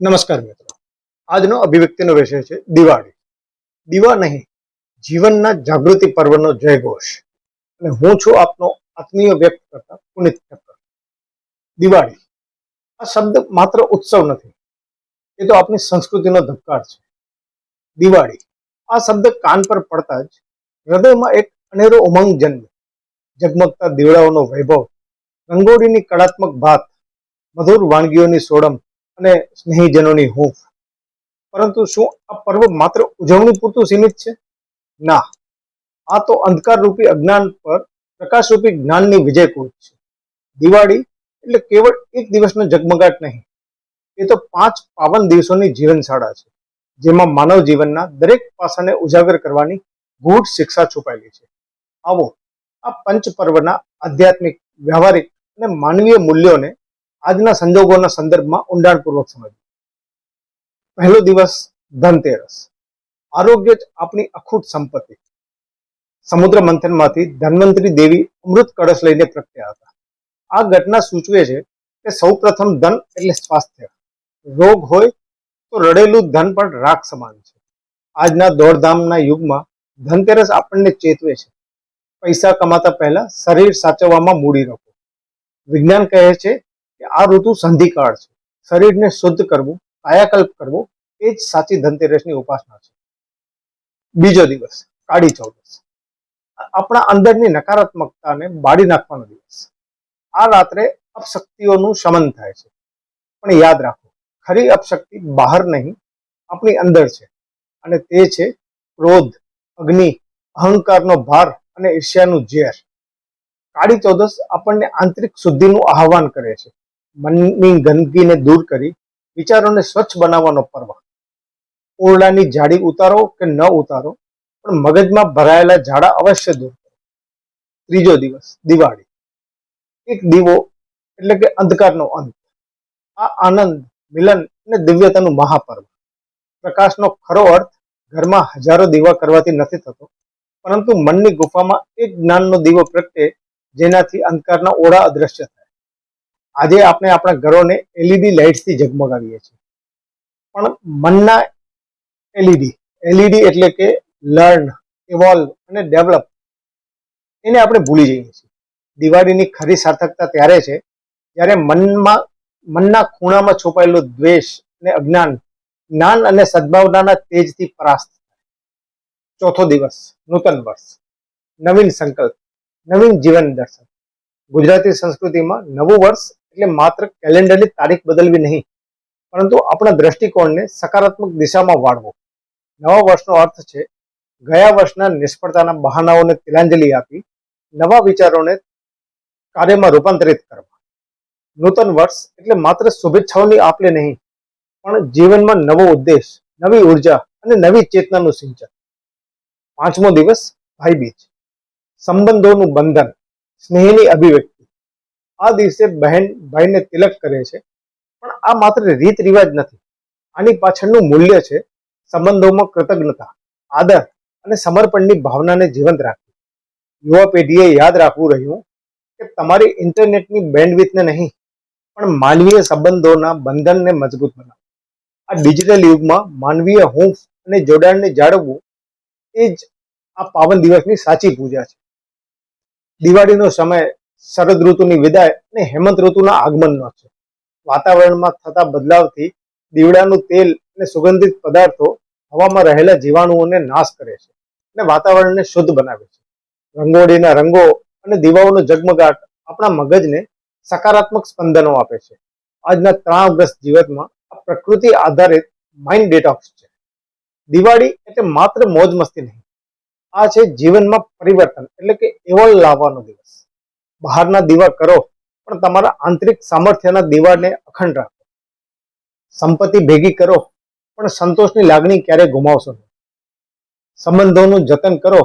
નમસ્કાર મિત્રો, આજનો અભિવ્યક્તિનો વિષય છે દિવાળી. દીવા નહીં, જીવનના જાગૃતિ પર્વનો જયઘોષ. અને હું છું આપનો આત્મીય વ્યક્ત કરતા પુનિત ઠક્કર. દિવાળી આ શબ્દ માત્ર ઉત્સવ નથી, એ તો આપણી સંસ્કૃતિનો ધબકાર છે. દિવાળી આ શબ્દ કાન પર પડતા જ હૃદયમાં એક અનેરો ઉમંગ જન્મે. ઝગમગતા દીવડાઓનો વૈભવ, રંગોળીની કળાત્મક ભાત, મધુર વાનગીઓની સોડમ અને સ્નેહીજનોની હૂંફ. પરંતુ શું આ પર્વ માત્ર ઉજવણી પૂરતું સીમિત છે? ના, આ તો અંધકાર રૂપી અજ્ઞાન પર પ્રકાશ રૂપી જ્ઞાનની વિજય કૂચ છે. દિવાળી એટલે કેવળ એક દિવસનો ઝગમગાટ નહીં, એ તો 5 પાવન દિવસોની જીવનશાળા છે, જેમાં માનવ જીવનના દરેક પાસાને ઉજાગર કરવાની ગૂઢ શિક્ષા છુપાયેલી છે. આવો આ પંચ પર્વના આધ્યાત્મિક, વ્યવહારિક અને માનવીય મૂલ્યોને આજના સંજોગોના સંદર્ભમાં ઊંડાણપૂર્વક સમજીએ. પહેલો દિવસ ધનતેરસ. આરોગ્ય જ આપણી અખૂટ સંપત્તિ. સમુદ્ર મંથનમાંથી ધન્વંતરી દેવી અમૃત કળશ લઈને પ્રગટ્યા હતા. આ ઘટના સૂચવે છે કે સૌ પ્રથમ ધન એટલે સ્વાસ્થ્ય. રોગ હોય તો રડેલું ધન પણ રાખ સમાન છે. આજના દોડધામના યુગમાં ધનતેરસ આપણને ચેતવે છે, પૈસા કમાતા પહેલા શરીર સાચવવામાં મૂડી રાખો. વિજ્ઞાન કહે છે કે આ ઋતુ સંધિકાળ છે. શરીરને શુદ્ધ કરવું, કાયાકલ્પ કરવો, એ જ સાચી ધનતેરસની ઉપાસના છે. બીજો દિવસ કાળી ચૌદસ. આપણા અંદરની નકારાત્મકતાને બાળી નાખવાનો દિવસ. આ રાત્રે અપશક્તિઓનું શમન થાય છે. પણ યાદ રાખો, ખરી અપશક્તિ બહાર નહીં, આપણી અંદર છે. અને તે છે ક્રોધ, અગ્નિ, અહંકારનો ભાર અને ઈર્ષ્યાનું ઝેર. કાળી ચૌદસ આપણને આંતરિક શુદ્ધિનું આહવાન કરે છે. મનની ગંદકીને દૂર કરી વિચારોને સ્વચ્છ બનાવવાનો પર્વ. ઓરડાની જાડી ઉતારો કે ન ઉતારો, પણ મગજમાં ભરાયેલા ઝાડા અવશ્ય દૂર કરો. ત્રીજો દિવસ દિવાળી. એક દીવો એટલે કે અંધકારનો અંત. આ આનંદ, મિલન અને દિવ્યતાનું મહાપર્વ. પ્રકાશનો ખરો અર્થ ઘરમાં હજારો દીવા કરવાથી નથી થતો, પરંતુ મનની ગુફામાં એક જ્ઞાનનો દીવો પ્રગટે, જેનાથી અંધકારના ઓળા અદ્રશ્ય થાય. આજે આપણે આપણા ઘરોને એલઈડી લાઇટ્સથી ઝગમગાવીએ છીએ, પણ મનના એલઈડી એટલે કે લર્ન, ઇવોલ્વ અને ડેવલપ, એને આપણે ભૂલી જઈએ છીએ. દિવાળીની ખરી સાર્થકતા ત્યારે છે જ્યારે મનના ખૂણામાં છુપાયેલો દ્વેષ અને અજ્ઞાન જ્ઞાન અને સદભાવનાના તેજથી પરાસ્ત થાય. ચોથો દિવસ નૂતન વર્ષ. નવીન સંકલ્પ, નવીન જીવન દર્શન. ગુજરાતી સંસ્કૃતિમાં નવું વર્ષ એટલે માત્ર કેલેન્ડરની તારીખ બદલવી નહીં, પરંતુ આપણા દ્રષ્ટિકોણને સકારાત્મક દિશામાં વાળવો. નવા વર્ષનો અર્થ છે ગયા વર્ષના નિષ્ફળતાના બહાનાઓને તિલાંજલિ આપી નવા વિચારોને કાર્યમાં રૂપાંતરિત કરવા. નૂતન વર્ષ એટલે માત્ર શુભેચ્છાઓની આપલે નહીં, પણ જીવનમાં નવો ઉદ્દેશ, નવી ઉર્જા અને નવી ચેતનાનું સિંચન. પાંચમો દિવસ ભાઈબીજ. સંબંધોનું બંધન, સ્નેહની અભિવ્યક્તિ. આ દિવસે બહેન ભાઈને તિલક કરે છે, પણ આ માત્ર રીત રિવાજ નથી. આની પાછળનું મૂલ્ય છે સંબંધોમાં કૃતજ્ઞતા, આદર અને સમર્પણની ભાવનાને જીવંત રાખવી. યુવા પેઢીએ યાદ રાખવું રહ્યું કે તમારી ઇન્ટરનેટની બેન્ડવિડ્થને નહીં, પણ માનવીય સંબંધોના બંધનને મજબૂત બનાવો. આ ડિજિટલ યુગમાં માનવીય હૂંફ અને જોડાણને જાળવવું, એ જ આ પાવન દિવસની સાચી પૂજા છે. દિવાળીનો સમય શરદ ઋતુની વિદાય અને હેમંત ઋતુના આગમનનો છે. વાતાવરણમાં થતા બદલાવથી દીવડાનું તેલ અને સુગંધિત પદાર્થો હવામાં રહેલા જીવાણુઓને નાશ કરે છે અને વાતાવરણને શુદ્ધ બનાવે છે. રંગોળીના રંગો અને દીવાઓનો ઝગમગાટ આપણા મગજને સકારાત્મક સ્પંદનો આપે છે. આજના તણાવગ્રસ્ત જીવનમાં આ પ્રકૃતિ આધારિત માઇન્ડ ડિટોક્સ છે. દિવાળી એટલે માત્ર મોજ મસ્તી નહીં, આ છે જીવનમાં પરિવર્તન એટલે કે એવોલ્વ લાવવાનો દિવસ. બહારના દીવા કરો, પણ તમારા આંતરિક સામર્થ્યના દીવાને અખંડ રાખો. સંપત્તિ ભેગી કરો, પણ સંતોષની લાગણી ક્યારેય ગુમાવશો નહીં. સંબંધોનું જતન કરો,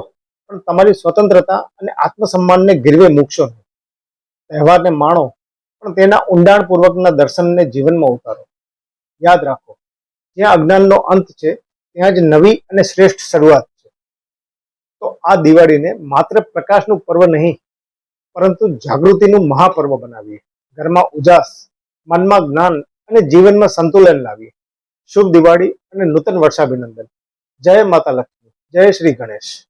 પણ તમારી સ્વતંત્રતા અને આત્મસન્માનને ગીરવે મૂકશો નહીં. તહેવારને માણો, પણ તેના ઊંડાણપૂર્વકના દર્શનને જીવનમાં ઉતારો. યાદ રાખો, જ્યાં અજ્ઞાનનો અંત છે, ત્યાં જ નવી અને શ્રેષ્ઠ શરૂઆત છે. તો આ દિવાળીને માત્ર પ્રકાશનું પર્વ નહીં, પરંતુ જાગૃતિનું મહાપર્વ બનાવીએ. ઘરમાં ઉજાસ, મનમાં જ્ઞાન અને જીવનમાં સંતુલન લાવીએ. શુભ દિવાળી અને નૂતન વર્ષાભિનંદન. જય માતા લક્ષ્મી, જય શ્રી ગણેશ.